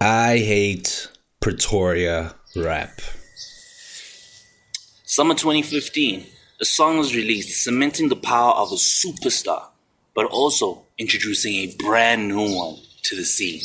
I hate Pretoria rap. Summer 2015, a song was released cementing the power of a superstar, but also introducing a brand new one to the scene.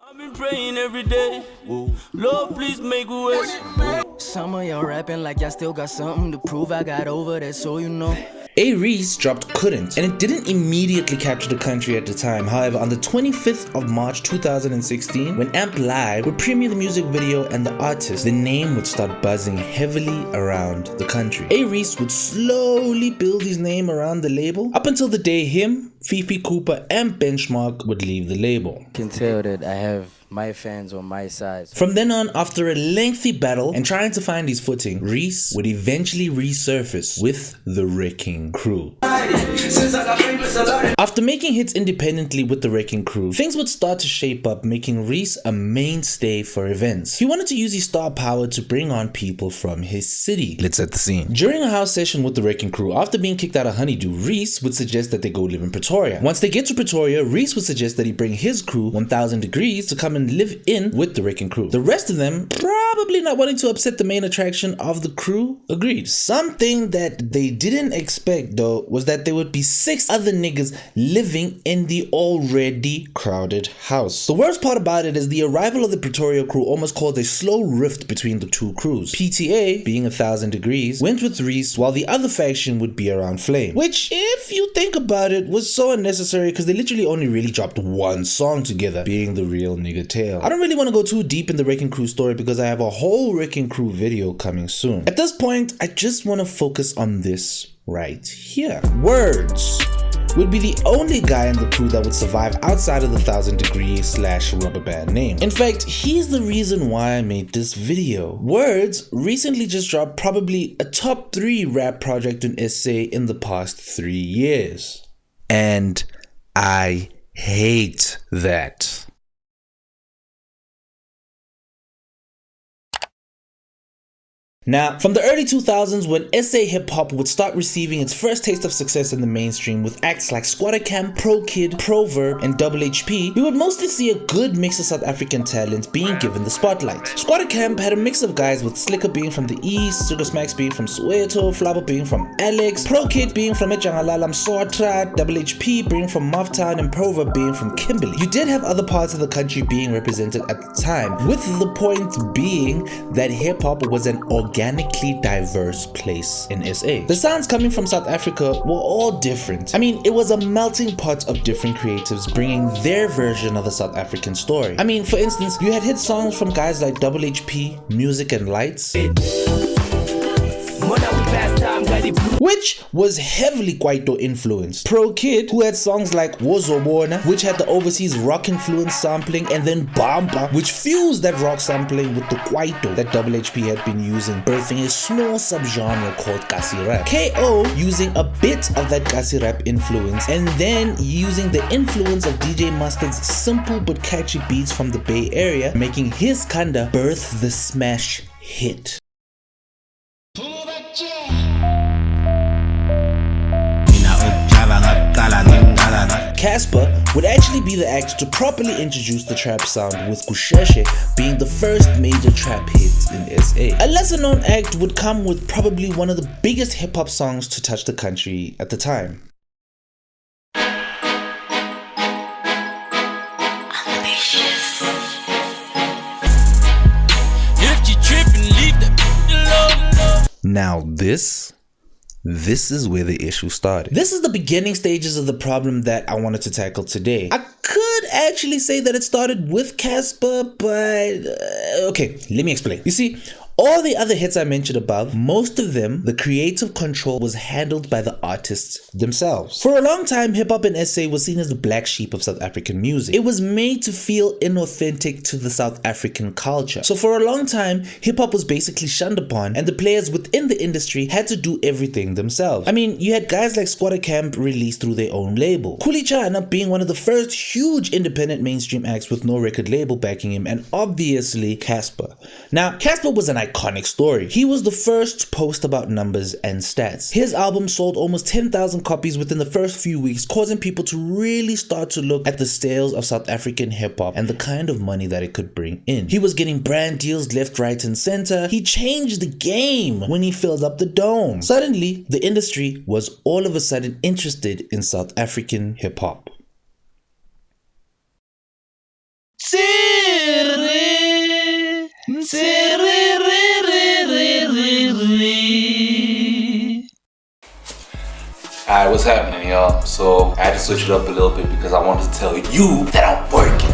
I've been praying every day, Lord please make a way. Some of y'all rapping like y'all still got something to prove. I got over that, so you know. Reece dropped Couldn't, and it didn't immediately capture the country at the time. However, on the 25th of March 2016, when Amp Live would premiere the music video and the artist, the name would start buzzing heavily around the country. Reece would slowly build his name around the label, up until the day him, Fifi Cooper, and Benchmark would leave the label. I can tell that I have my fans on my side. From then on, after a lengthy battle and trying to find his footing, Reece would eventually resurface with the Wrecking Crew. After making hits independently with the Wrecking Crew, things would start to shape up, making Reece a mainstay for events. He wanted to use his star power to bring on people from his city. Let's set the scene. During a house session with the Wrecking Crew, after being kicked out of Honeydew, Reece would suggest that they go live in Pretoria. Once they get to Pretoria, Reece would suggest that he bring his crew, 1000 Degrees, to come and live in with the Wrecking Crew. The rest of them, probably not wanting to upset the main attraction of the crew, agreed. Something that they didn't expect though was that there would be 6 other niggas living in the already crowded house. The worst part about it is the arrival of the Pretoria crew almost caused a slow rift between the two crews. PTA, being 1000 Degrees, went with Reece, while the other faction would be around Flame, which, if you think about it, was so unnecessary because they literally only really dropped one song together, being the real nigga tale. I don't really want to go too deep in the Wrecking Crew story because I have a whole Wrecking Crew video coming soon. At this point, I just want to focus on this right here. Words would be the only guy in the crew that would survive outside of the 1000 Degrees / rubber band name. In fact, he's the reason why I made this video. Words recently just dropped probably a top 3 rap project in SA in the past 3 years. And I hate that. Now, from the early 2000s, when SA hip-hop would start receiving its first taste of success in the mainstream with acts like Squatter Camp, Pro Kid, Proverb, and Double HP, we would mostly see a good mix of South African talent being given the spotlight. Squatter Camp had a mix of guys with Slicker being from the East, Sugar Smacks being from Soweto, Flabo being from Alex, Pro Kid being from Ejangalala Msotra, Double HP being from Mufftown, and Proverb being from Kimberley. You did have other parts of the country being represented at the time, with the point being that hip-hop was an organically diverse place in SA. The sounds coming from South Africa were all different. I mean, it was a melting pot of different creatives bringing their version of the South African story. I mean, for instance, you had hit songs from guys like Double HP, Music and Lights, which was heavily Kwaito influenced. Pro Kid, who had songs like Wozobona, which had the overseas rock influence sampling, and then Bamba, which fused that rock sampling with the Kwaito that Double HP had been using, birthing a small subgenre called Kasi Rap. KO using a bit of that Kasi Rap influence, and then using the influence of DJ Mustard's simple but catchy beats from the Bay Area, making his Kanda birth the smash hit. Casper would actually be the act to properly introduce the trap sound, with Kusheshe being the first major trap hit in SA. A lesser known act would come with probably one of the biggest hip hop songs to touch the country at the time. Now this is where the issue started. This is the beginning stages of the problem that I wanted to tackle today. I could actually say that it started with Casper, but okay, let me explain. You see, all the other hits I mentioned above, most of them, the creative control was handled by the artists themselves. For a long time, hip-hop in SA was seen as the black sheep of South African music. It was made to feel inauthentic to the South African culture. So for a long time, hip-hop was basically shunned upon, and the players within the industry had to do everything themselves. I mean, you had guys like Squatter Camp released through their own label, Kulichana being one of the first huge independent mainstream acts with no record label backing him, and obviously Casper. Now, Casper was an icon iconic story. He was the first to post about numbers and stats. His album sold almost 10,000 copies within the first few weeks, causing people to really start to look at the sales of South African hip-hop and the kind of money that it could bring in. He was getting brand deals left, right, and center. He changed the game when he filled up the dome. Suddenly, the industry was all of a sudden interested in South African hip-hop. Alright, what's happening, y'all? So I had to switch it up a little bit because I wanted to tell you that I'm working.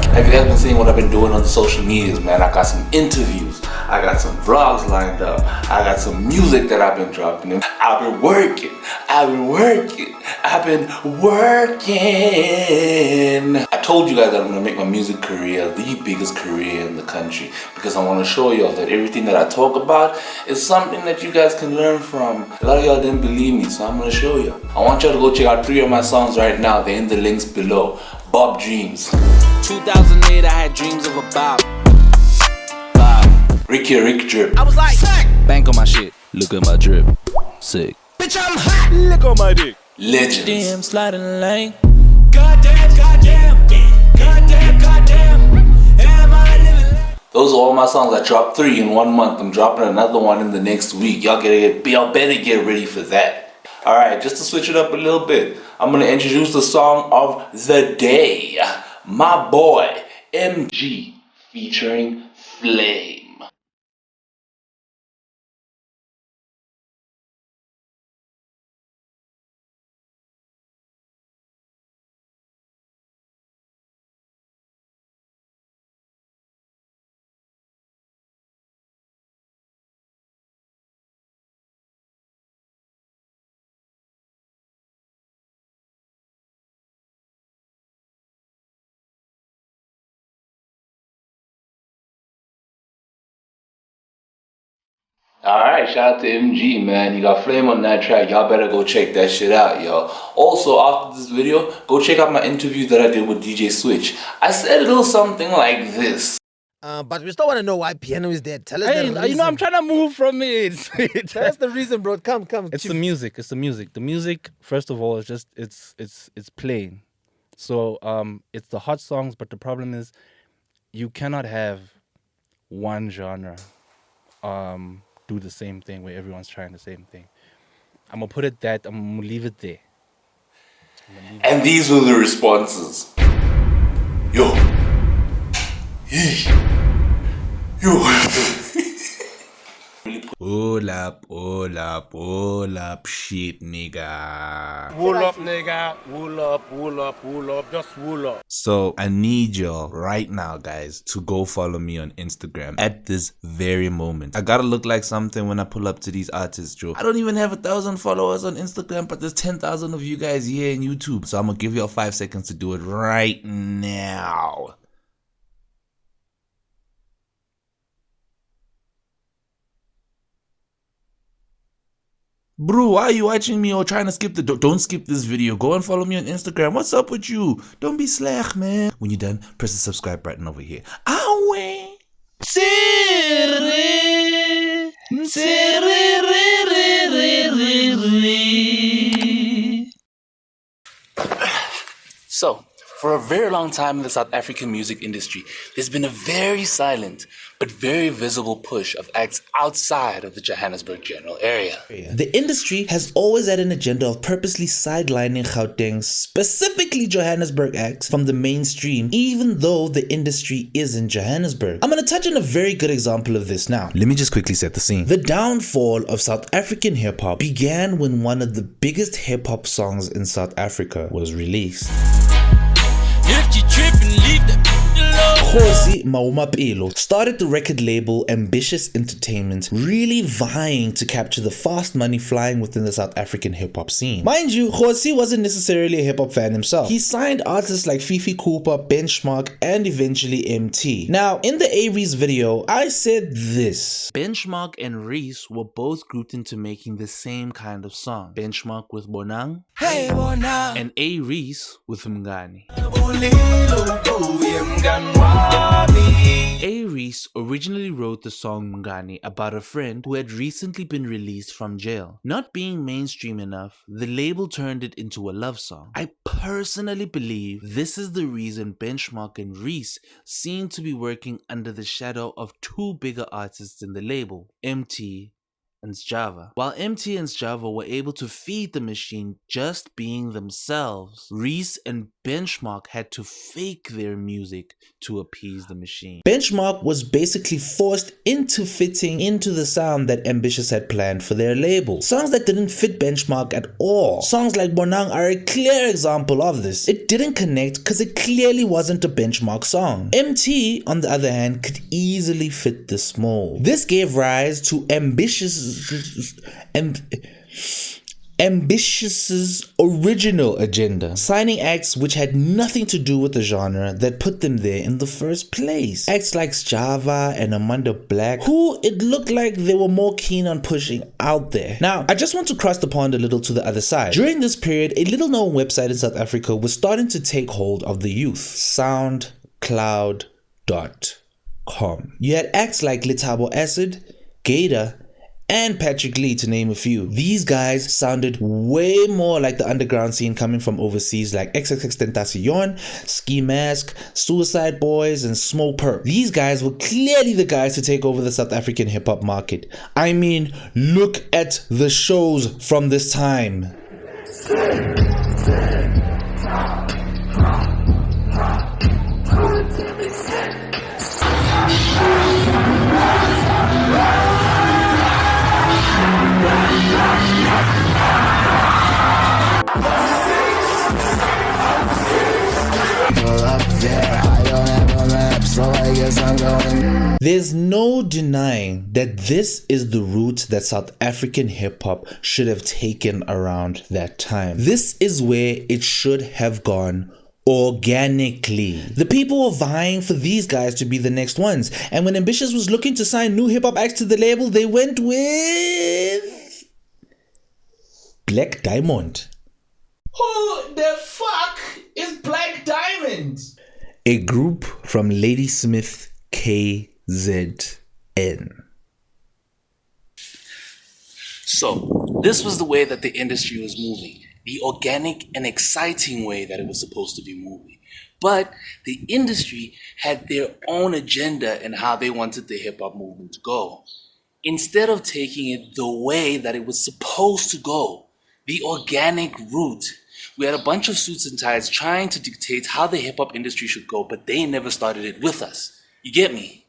Have you guys been seeing what I've been doing on the social medias, man? I got some interviews, I got some vlogs lined up, I got some music that I've been dropping in. I've been working. I told you guys that I'm gonna make my music career the biggest career in the country because I want to show y'all that everything that I talk about is something that you guys can learn from. A lot of y'all didn't believe me, so I'm gonna show you. I want y'all to go check out 3 of my songs right now. They're in the links below. Bob Dreams. 2008, I had dreams of a Bob. Rick Drip. I was like, sick. Bank on my shit. Look at my drip. Sick. Bitch, I'm hot. Look on my dick. Legends. Damn, sliding lane. Those are all my songs. I dropped 3 in 1 month. I'm dropping another one in the next week. Y'all better get ready for that. Alright, just to switch it up a little bit, I'm gonna introduce the song of the day. My boy, MG, featuring Flame. Alright, shout out to MG, man. He got Flame on that track. Y'all better go check that shit out, yo. Also, after this video, go check out my interview that I did with DJ Switch. I said a little something like this. But we still want to know why Piano is dead. Tell us the reason. You know, I'm trying to move from it. Tell us the reason, bro. Come. It's the music. It's the music. The music, first of all, is just it's plain. So it's the hot songs, but the problem is you cannot have one genre do the same thing where everyone's trying the same thing. I'm gonna put it that I'm gonna leave it there. And these were the responses. Yo. Pull up, shit, nigga. Wool up, nigga. Wool up. Just wool up. So I need y'all right now, guys, to go follow me on Instagram at this very moment. I gotta look like something when I pull up to these artists, Joe. I don't even have 1,000 followers on Instagram, but there's 10,000 of you guys here in YouTube. So I'm gonna give y'all 5 seconds to do it right now. Bro, why are you watching me or trying to skip the... Don't skip this video. Go and follow me on Instagram. What's up with you? Don't be slack, man. When you're done, press the subscribe button over here. So, for a very long time in the South African music industry, there's been a very silent but very visible push of acts outside of the Johannesburg general area. The industry has always had an agenda of purposely sidelining Gauteng, specifically Johannesburg acts, from the mainstream, even though the industry is in Johannesburg. I'm going to touch on a very good example of this now. Let me just quickly set the scene. The downfall of South African hip-hop began when one of the biggest hip-hop songs in South Africa was released. If you trip and leave the Khosi Maumapelo started the record label Ambitious Entertainment, really vying to capture the fast money flying within the South African hip-hop scene. Mind you, Khosi wasn't necessarily a hip-hop fan himself. He signed artists like Fifi Cooper, Benchmark, and eventually MT. Now, in the A-Reece video, I said this. Benchmark and Reece were both grouped into making the same kind of song. Benchmark with Bonang, Hey, Bona. and A-Reece with Mngani. Reece originally wrote the song Mngani about a friend who had recently been released from jail. Not being mainstream enough, the label turned it into a love song. I personally believe this is the reason Benchmark and Reece seem to be working under the shadow of two bigger artists in the label, MT and Sjava. While MT and Sjava were able to feed the machine just being themselves, Reece and Benchmark had to fake their music to appease the machine. Benchmark was basically forced into fitting into the sound that Ambitious had planned for their label. Songs that didn't fit Benchmark at all. Songs like Bonang are a clear example of this. It didn't connect because it clearly wasn't a Benchmark song. MT, on the other hand, could easily fit this mold. This gave rise to Ambitious's original agenda, signing acts which had nothing to do with the genre that put them there in the first place. Acts like Sjava and Amanda Black, who it looked like they were more keen on pushing out there. Now, I just want to cross the pond a little to the other side. During this period, a little known website in South Africa was starting to take hold of the youth, SoundCloud.com. You had acts like Letabo Acid, Gator, and Patrick Lee, to name a few. These guys sounded way more like the underground scene coming from overseas like XXXTentacion, Ski Mask, Suicide Boys, and Smoke Perp. These guys were clearly the guys to take over the South African hip-hop market. I mean, look at the shows from this time. There's no denying that this is the route that South African hip-hop should have taken around that time. This is where it should have gone organically. The people were vying for these guys to be the next ones, and when Ambitious was looking to sign new hip-hop acts to the label, they went with Black Diamond. Who the fuck is Black Diamond? A group from Ladysmith KZN. So, this was the way that the industry was moving. The organic and exciting way that it was supposed to be moving. But the industry had their own agenda and how they wanted the hip-hop movement to go. Instead of taking it the way that it was supposed to go, the organic route, we had a bunch of suits and ties trying to dictate how the hip-hop industry should go, but they never started it with us. You get me?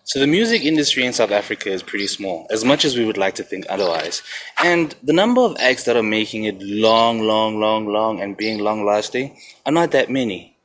So the music industry in South Africa is pretty small, as much as we would like to think otherwise. And the number of acts that are making it long, and being long-lasting are not that many.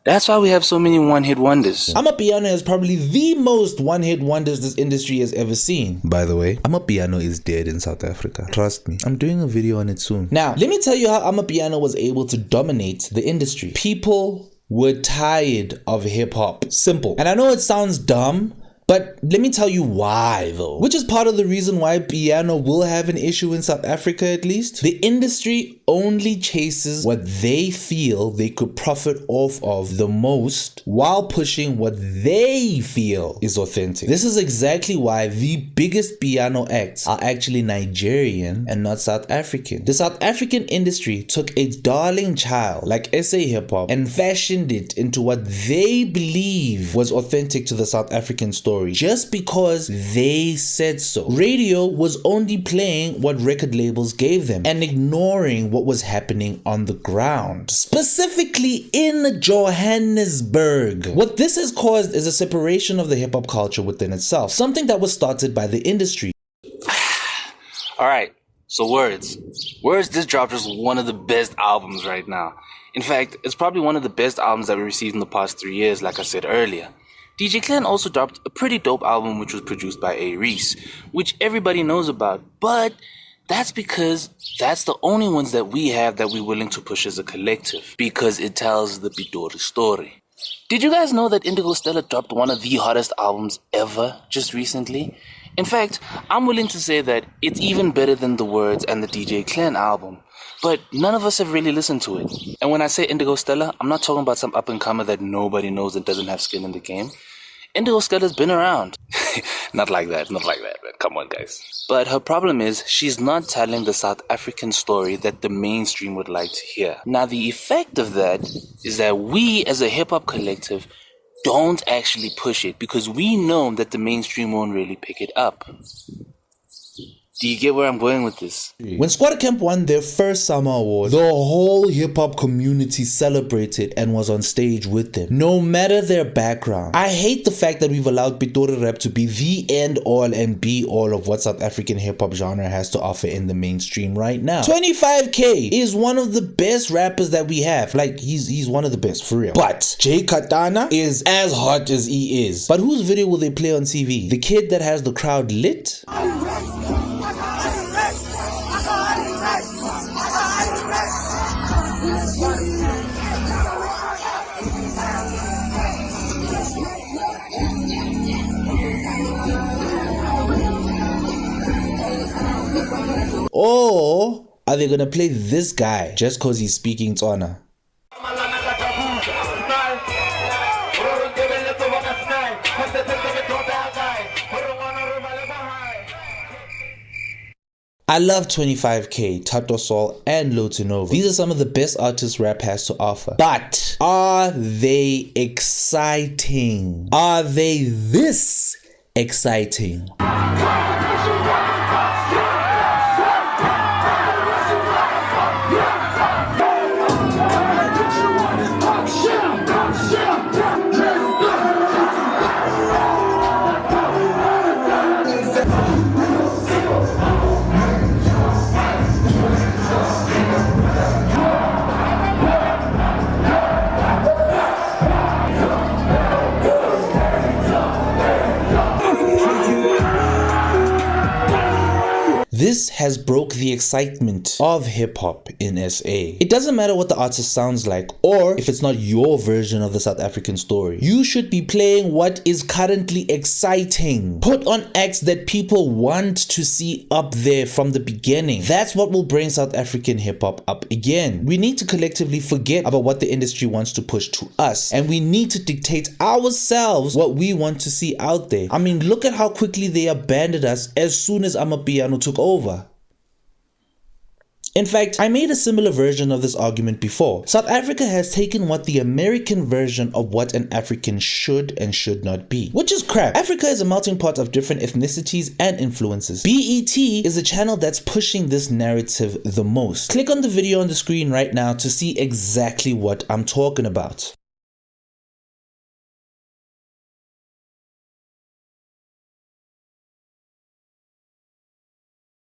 That's why we have so many one-hit wonders. Amabiano is probably the most one-hit wonders this industry has ever seen. By the way, Amabiano is dead in South Africa. Trust me. I'm doing a video on it soon. Now, let me tell you how Amabiano was able to dominate the industry. People were tired of hip-hop. Simple. And I know it sounds dumb, but let me tell you why though. Which is part of the reason why piano will have an issue in South Africa at least. The industry only chases what they feel they could profit off of the most while pushing what they feel is authentic. This is exactly why the biggest piano acts are actually Nigerian and not South African. The South African industry took a darling child like SA hip hop and fashioned it into what they believe was authentic to the South African story just because they said so. Radio was only playing what record labels gave them and ignoring what was happening on the ground, specifically in Johannesburg. What this has caused is a separation of the hip-hop culture within itself, something that was started by the industry. Alright, so Words. Words just dropped is one of the best albums right now. In fact, it's probably one of the best albums that we received in the past 3 years, like I said earlier. DJ Clan also dropped a pretty dope album which was produced by Reece, which everybody knows about, but that's because that's the only ones that we have that we're willing to push as a collective, because it tells the Pretoria story. Did you guys know that Indigo Stella dropped one of the hottest albums ever just recently? In fact, I'm willing to say that it's even better than The Words and the DJ Clan album. But none of us have really listened to it. And when I say Indigo Stella, I'm not talking about some up-and-comer that nobody knows and doesn't have skin in the game. Indigo Stella's been around. Not like that, man. Come on, guys. But her problem is she's not telling the South African story that the mainstream would like to hear. Now, the effect of that is that we as a hip-hop collective don't actually push it because we know that the mainstream won't really pick it up. Do you get where I'm going with this? When Squatter Camp won their first summer award, the whole hip-hop community celebrated and was on stage with them, no matter their background. I hate the fact that we've allowed Pretoria rap to be the end-all and be-all of what South African hip-hop genre has to offer in the mainstream right now. 25K is one of the best rappers that we have. Like, he's one of the best, for real. But Jay Katana is as hot as he is. But whose video will they play on TV? The kid that has the crowd lit? Or are they gonna play this guy just cause he's speaking Tswana? I love 25K, Tato Sol, and Lotinova. These are some of the best artists rap has to offer. But are they exciting? Are they this exciting? This has broke the excitement of hip-hop in SA. It doesn't matter what the artist sounds like or if it's not your version of the South African story. You should be playing what is currently exciting. Put on acts that people want to see up there from the beginning. That's what will bring South African hip-hop up again. We need to collectively forget about what the industry wants to push to us, and we need to dictate ourselves what we want to see out there. I mean, look at how quickly they abandoned us as soon as Amabiano took over. In fact, I made a similar version of this argument before. South Africa has taken what the American version of what an African should and should not be, which is crap. Africa is a melting pot of different ethnicities and influences. BET is a channel that's pushing this narrative the most. Click on the video on the screen right now to see exactly what I'm talking about.